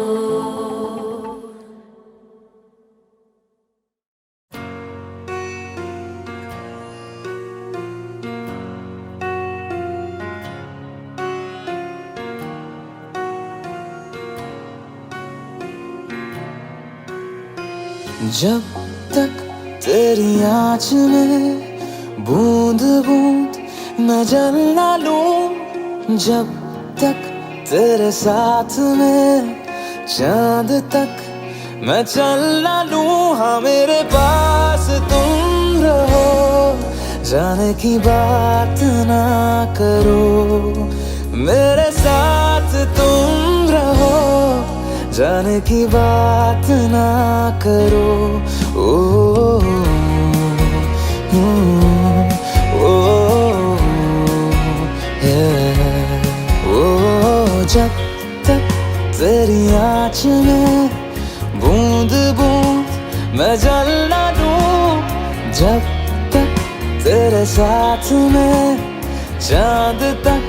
जब तक तेरी आँच में बूंद बूंद मैं जल ना लूं, जब तक तेरे साथ में चांद तक मैं चल ना लूं। हाँ मेरे पास तुम रहो, जाने की बात ना करो। मेरे साथ तुम रहो, जाने की बात ना करो। ओ, ओ, ओ, ओ, जब तक तेरी आँच में बूंद बूंद मैं जल ना लूं, जब तक तेरे साथ में चांद तक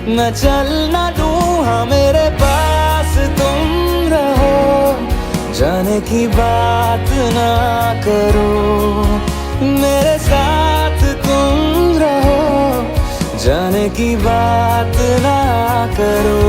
मैं चल ना लूं। हाँ मेरे पास तुम रहो, जाने की बात ना करो। मेरे साथ तुम रहो, जाने की बात ना करो।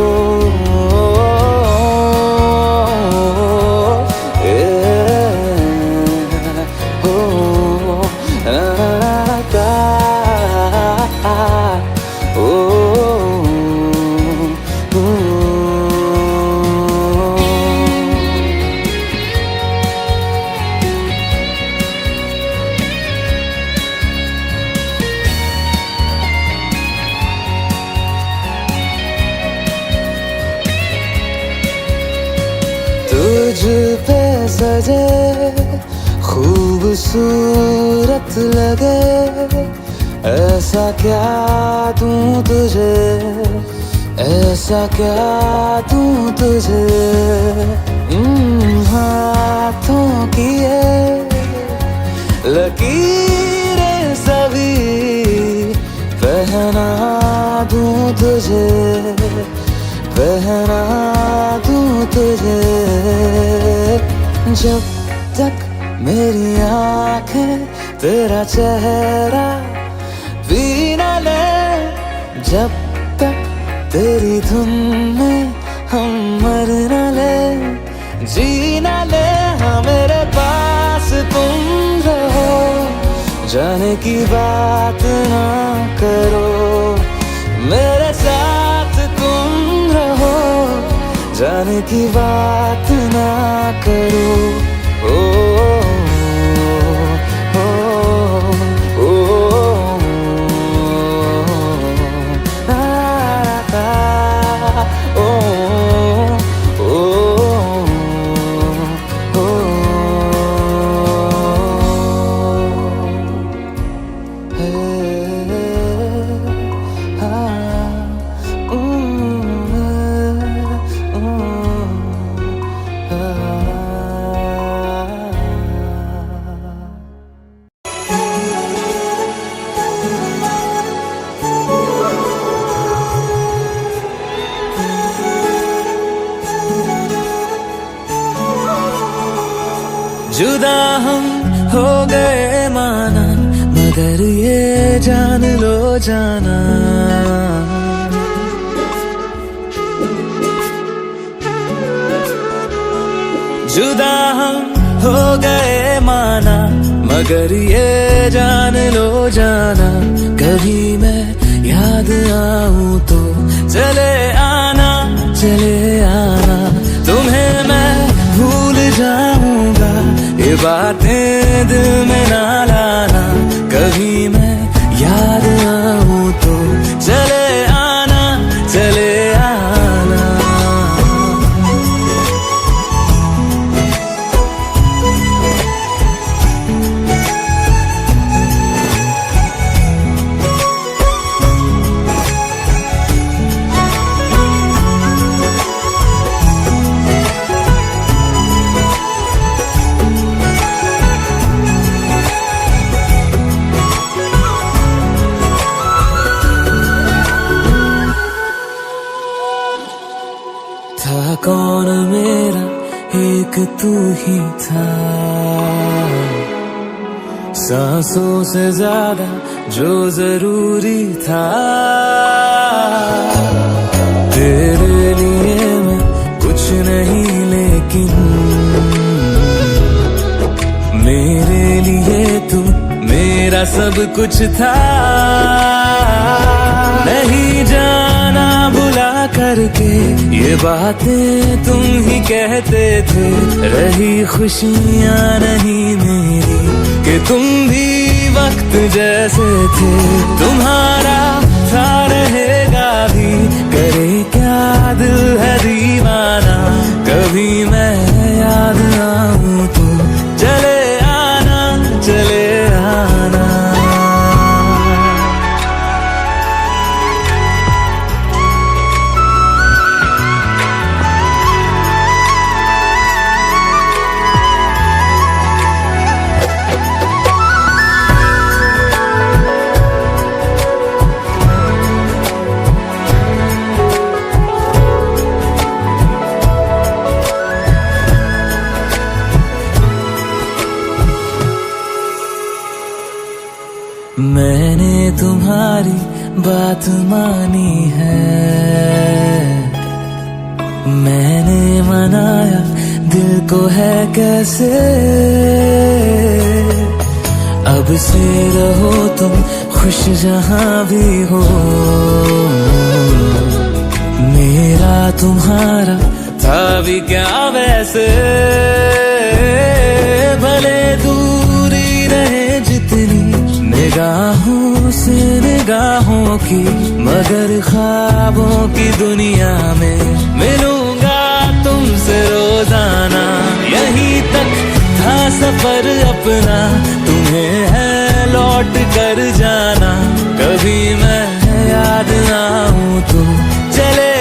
तुझ पे सजे खूबसूरत लगे, ऐसा क्या दूं तुझे, ऐसा क्या दूं तुझे। हाथों की ये लकीरें सभी पहना दूं तुझे, बहना दूं तुझे। जब तक मेरी आंखें तेरा चेहरा भी न ले, जब तक तेरी धुन में हम मर न ले, जी न ले। हाँ मेरे पास तुम रहो, जाने की बात ना करो, मेरे साथ तुम रहो, जाने की बात ना करो। ओ, ओ, ओ, ओ, ओ, जुदा हम हो गए माना, मगर ये जान लो जाना, जुदा हम हो गए माना, मगर ये जान लो जाना। कभी मैं याद आऊं तो चले आना, चले आना, तुम्हें मैं भूल जाऊंगा, ये बातें दिल में ना लाना। कभी मैं याद आऊं तो चले आना, चले आना। था कौन मेरा, एक तू ही था, सांसों से ज्यादा जो जरूरी था। तेरे लिए मैं कुछ नहीं, लेकिन मेरे लिए तू मेरा सब कुछ था। नहीं जाना बुला करके, ये बातें तुम ही कहते थे। रही खुशियाँ नहीं मेरी, कि तुम भी वक्त जैसे थे। तुम्हारा था रहेगा भी, करे क्या दिल है दीवाना। कभी मैं याद आऊं तो चले आना, चले आना। मैंने तुम्हारी बात मानी है, मैंने मनाया दिल को है कैसे। अब से रहो तुम खुश जहां भी हो, मेरा तुम्हारा था भी क्या वैसे। भले दूरी रहे जितनी निगाहों से निगाहों की, मगर ख्वाबों की दुनिया में मिलूंगा तुमसे रोजाना। यहीं तक था सफर अपना, तुम्हें है लौट कर जाना। कभी मैं याद आऊं तो चले